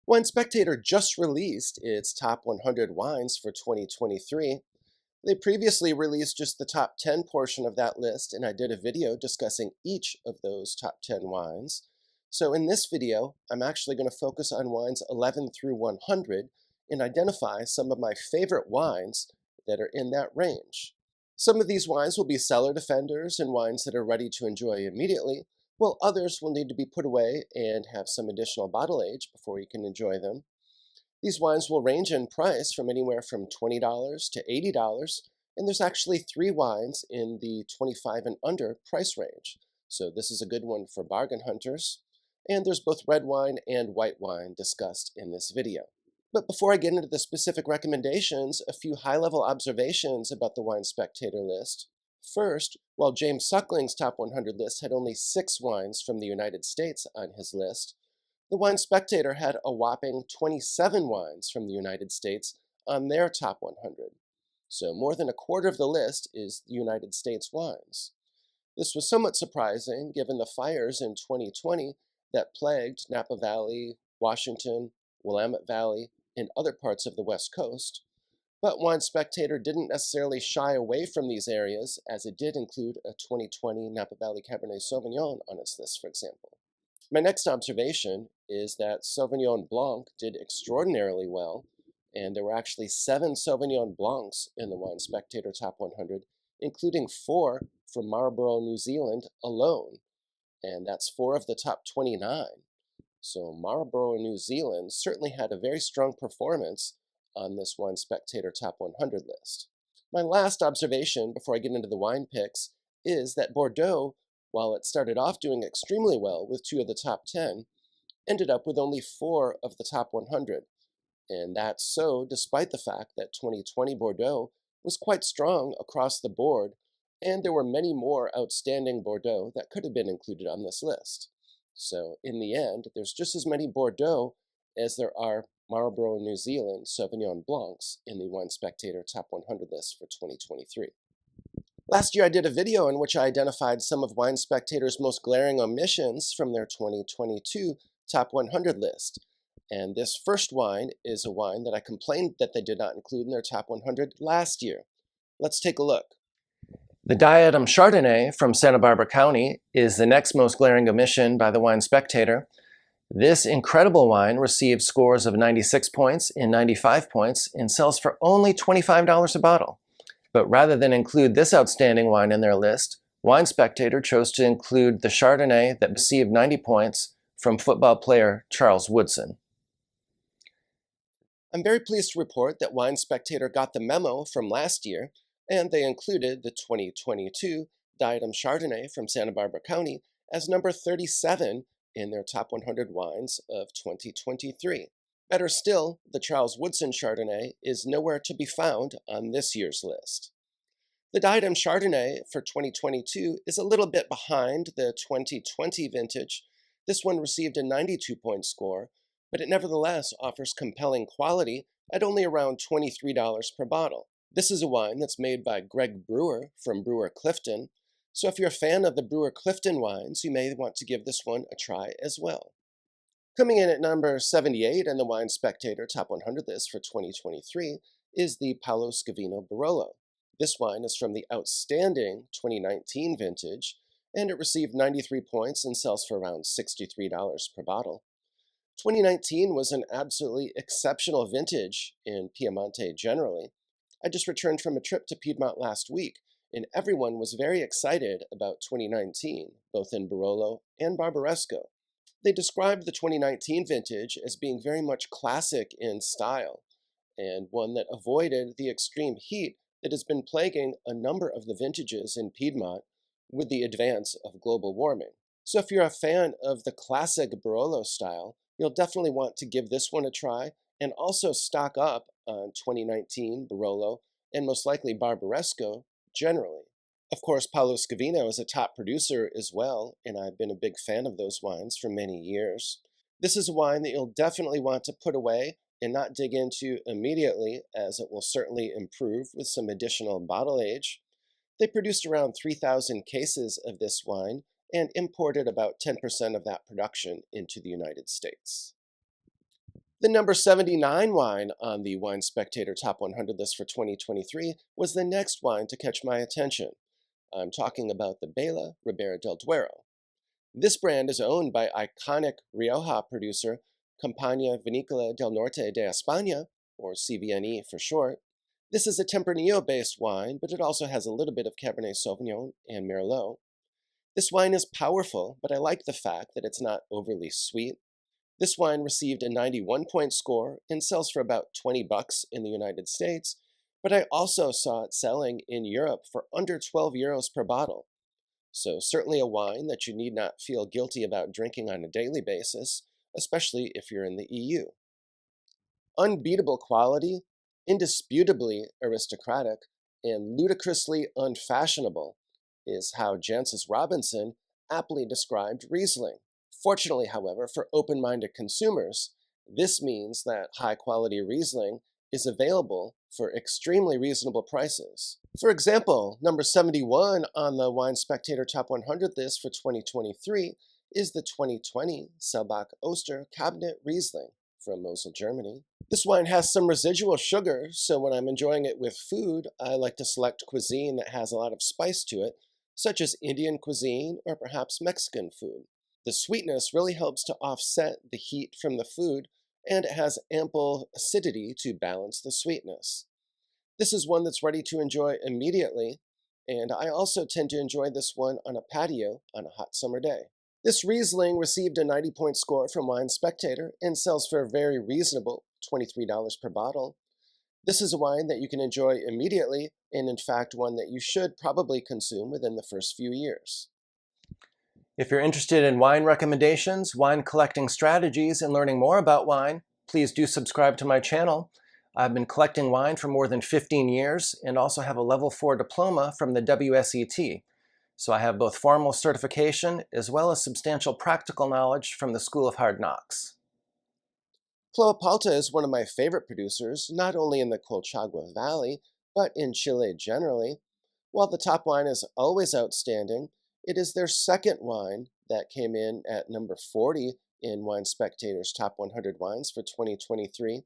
Wine Spectator just released its top 100 wines for 2023. They previously released just the top 10 portion of that list, and I did a video discussing each of those top 10 wines. So in this video, I'm actually going to focus on wines 11 through 100 and identify some of my favorite wines that are in that range. Some of these wines will be cellar defenders and wines that are ready to enjoy immediately, while others will need to be put away and have some additional bottle age before you can enjoy them. These wines will range in price from anywhere from $20 to $80, and there's actually 3 wines in the 25 and under price range. So this is a good one for bargain hunters. And there's both red wine and white wine discussed in this video. But before I get into the specific recommendations, a few high-level observations about the Wine Spectator list. First, while James Suckling's top 100 list had only 6 wines from the United States on his list, the Wine Spectator had a whopping 27 wines from the United States on their top 100. So more than a quarter of the list is the United States wines. This was somewhat surprising given the fires in 2020 that plagued Napa Valley, Washington, Willamette Valley, and other parts of the West Coast. But Wine Spectator didn't necessarily shy away from these areas, as it did include a 2020 Napa Valley Cabernet Sauvignon on its list, for example. My next observation is that Sauvignon Blanc did extraordinarily well, and there were actually 7 Sauvignon Blancs in the Wine Spectator Top 100, including 4 from Marlborough, New Zealand alone, and that's 4 of the top 29. So Marlborough, New Zealand certainly had a very strong performance on this Wine Spectator Top 100 list. My last observation before I get into the wine picks is that Bordeaux, while it started off doing extremely well with 2 of the top 10, ended up with only 4 of the top 100. And that's so despite the fact that 2020 Bordeaux was quite strong across the board, and there were many more outstanding Bordeaux that could have been included on this list. So in the end, there's just as many Bordeaux as there are Marlborough, New Zealand Sauvignon Blancs in the Wine Spectator Top 100 list for 2023. Last year I did a video in which I identified some of Wine Spectator's most glaring omissions from their 2022 Top 100 list. And this first wine is a wine that I complained that they did not include in their Top 100 last year. Let's take a look. The Diatom Chardonnay from Santa Barbara County is the next most glaring omission by the Wine Spectator. This incredible wine received scores of 96 points and 95 points and sells for only $25 a bottle. But rather than include this outstanding wine in their list, Wine Spectator chose to include the Chardonnay that received 90 points from football player Charles Woodson. I'm very pleased to report that Wine Spectator got the memo from last year, and they included the 2022 Diatom Chardonnay from Santa Barbara County as number 37 in their top 100 wines of 2023. Better still, the Charles Woodson Chardonnay is nowhere to be found on this year's list. The Diatom Chardonnay for 2022 is a little bit behind the 2020 vintage. This one received a 92-point score, but it nevertheless offers compelling quality at only around $23 per bottle. This is a wine that's made by Greg Brewer from Brewer Clifton, so if you're a fan of the Brewer Clifton wines, you may want to give this one a try as well. Coming in at number 78 in the Wine Spectator Top 100 list for 2023 is the Pao Scavino Barolo. This wine is from the outstanding 2019 vintage, and it received 93 points and sells for around $63 per bottle. 2019 was an absolutely exceptional vintage in Piemonte generally. I just returned from a trip to Piedmont last week, and everyone was very excited about 2019, both in Barolo and Barbaresco. They described the 2019 vintage as being very much classic in style, and one that avoided the extreme heat that has been plaguing a number of the vintages in Piedmont with the advance of global warming. So if you're a fan of the classic Barolo style, you'll definitely want to give this one a try, and also stock up on 2019 Barolo and most likely Barbaresco generally. Of course, Pao Scavino is a top producer as well, and I've been a big fan of those wines for many years. This is a wine that you'll definitely want to put away and not dig into immediately, as it will certainly improve with some additional bottle age. They produced around 3,000 cases of this wine and imported about 10% of that production into the United States. The number 79 wine on the Wine Spectator Top 100 list for 2023 was the next wine to catch my attention. I'm talking about the Bela Ribera del Duero. This brand is owned by iconic Rioja producer Compañía Vinícola del Norte de España, or CVNE for short. This is a Tempranillo-based wine, but it also has a little bit of Cabernet Sauvignon and Merlot. This wine is powerful, but I like the fact that it's not overly sweet. This wine received a 91-point score and sells for about $20 in the United States, but I also saw it selling in Europe for under 12 euros per bottle. So certainly a wine that you need not feel guilty about drinking on a daily basis, especially if you're in the EU. Unbeatable quality, indisputably aristocratic, and ludicrously unfashionable is how Jancis Robinson aptly described Riesling. Fortunately, however, for open-minded consumers, this means that high-quality Riesling is available for extremely reasonable prices. For example, number 71 on the Wine Spectator Top 100 list for 2023 is the 2020 Selbach-Oster Kabinett Riesling from Mosel, Germany. This wine has some residual sugar, so when I'm enjoying it with food, I like to select cuisine that has a lot of spice to it, such as Indian cuisine or perhaps Mexican food. The sweetness really helps to offset the heat from the food, and it has ample acidity to balance the sweetness. This is one that's ready to enjoy immediately, and I also tend to enjoy this one on a patio on a hot summer day. This Riesling received a 90-point score from Wine Spectator and sells for a very reasonable $23 per bottle. This is a wine that you can enjoy immediately, and in fact one that you should probably consume within the first few years. If you're interested in wine recommendations, wine collecting strategies, and learning more about wine, please do subscribe to my channel. I've been collecting wine for more than 15 years and also have a level 4 diploma from the WSET. So I have both formal certification as well as substantial practical knowledge from the School of Hard Knocks. Clos Apalta is one of my favorite producers, not only in the Colchagua Valley, but in Chile generally. While the top wine is always outstanding, it is their second wine that came in at number 40 in Wine Spectator's Top 100 Wines for 2023,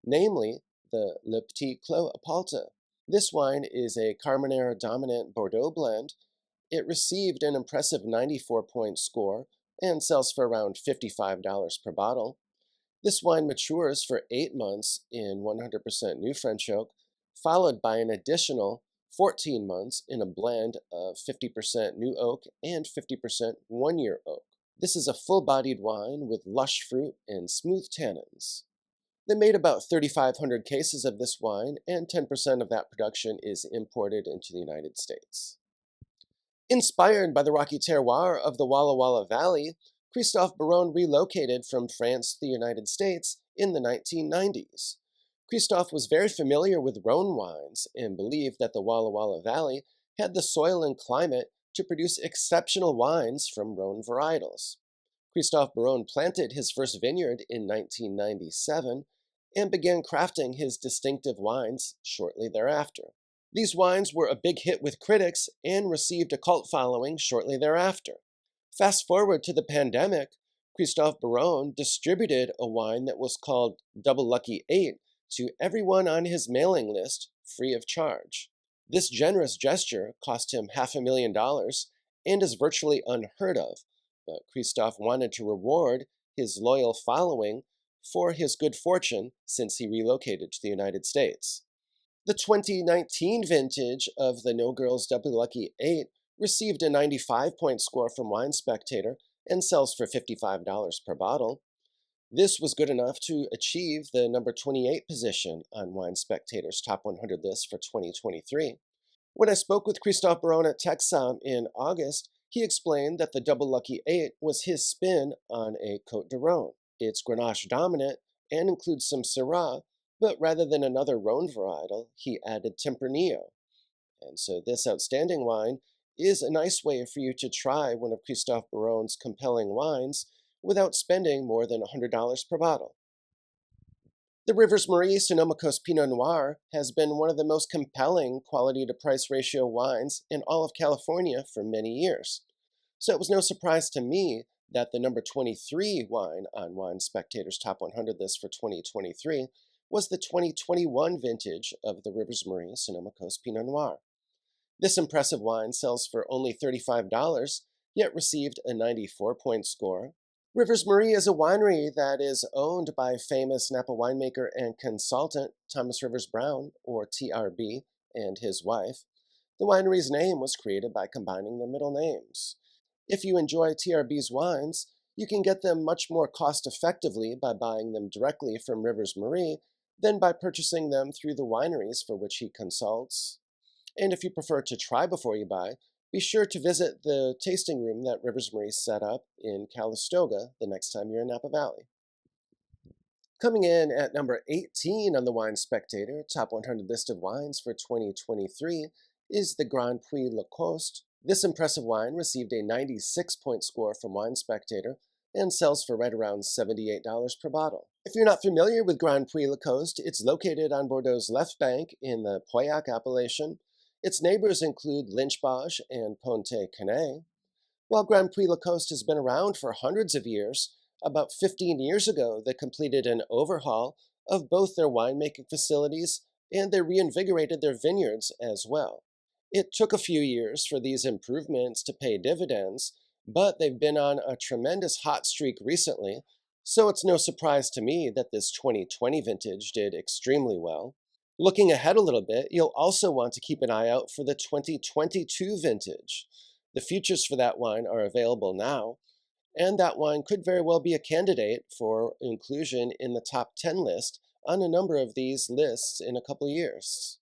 namely the Le Petit Clos Apalta. This wine is a Carmenere dominant Bordeaux blend. It received an impressive 94-point score and sells for around $55 per bottle. This wine matures for 8 months in 100% new French oak, followed by an additional 14 months in a blend of 50% new oak and 50% one-year oak. This is a full-bodied wine with lush fruit and smooth tannins. They made about 3,500 cases of this wine, and 10% of that production is imported into the United States. Inspired by the rocky terroir of the Walla Walla Valley, Kristoff Baron relocated from France to the United States in the 1990s. Kristoff was very familiar with Rhone wines and believed that the Walla Walla Valley had the soil and climate to produce exceptional wines from Rhone varietals. Kristoff Baron planted his first vineyard in 1997 and began crafting his distinctive wines shortly thereafter. These wines were a big hit with critics and received a cult following shortly thereafter. Fast forward to the pandemic, Kristoff Baron distributed a wine that was called Double Lucky 8 to everyone on his mailing list free of charge. This generous gesture cost him $500,000 and is virtually unheard of, but Kristoff wanted to reward his loyal following for his good fortune since he relocated to the United States. The 2019 vintage of the No Girls Double Lucky 8 received a 95-point score from Wine Spectator and sells for $55 per bottle. This was good enough to achieve the number 28 position on Wine Spectator's Top 100 list for 2023. When I spoke with Kristoff Baron at TechSomm in August, he explained that the Double Lucky 8 was his spin on a Côte de Rhône. It's Grenache dominant and includes some Syrah, but rather than another Rhône varietal, he added Tempranillo. And so this outstanding wine is a nice way for you to try one of Kristoff Baron's compelling wines without spending more than $100 per bottle. The Rivers Marie Sonoma Coast Pinot Noir has been one of the most compelling quality-to-price ratio wines in all of California for many years. So it was no surprise to me that the number 23 wine on Wine Spectator's Top 100 list for 2023 was the 2021 vintage of the Rivers Marie Sonoma Coast Pinot Noir. This impressive wine sells for only $35, yet received a 94-point score. Rivers Marie is a winery that is owned by famous NAPA winemaker and consultant Thomas Rivers Brown, or TRB, and his wife. The winery's name was created by combining their middle names. If you enjoy TRB's wines, you can get them much more cost-effectively by buying them directly from Rivers Marie than by purchasing them through the wineries for which he consults. And if you prefer to try before you buy, be sure to visit the tasting room that Rivers Marie set up in Calistoga the next time you're in Napa Valley. Coming in at number 18 on the Wine Spectator Top 100 list of wines for 2023 is the Grand Puy Lacoste. This impressive wine received a 96-point score from Wine Spectator and sells for right around $78 per bottle. If you're not familiar with Grand Puy Lacoste, it's located on Bordeaux's left bank in the Pauillac appellation. Its neighbors include Lynch-Bages and Pontet-Canet. While Grand Puy Lacoste has been around for hundreds of years, about 15 years ago they completed an overhaul of both their winemaking facilities and they reinvigorated their vineyards as well. It took a few years for these improvements to pay dividends, but they've been on a tremendous hot streak recently, so it's no surprise to me that this 2020 vintage did extremely well. Looking ahead a little bit, you'll also want to keep an eye out for the 2022 vintage. The futures for that wine are available now, and that wine could very well be a candidate for inclusion in the top 10 list on a number of these lists in a couple years.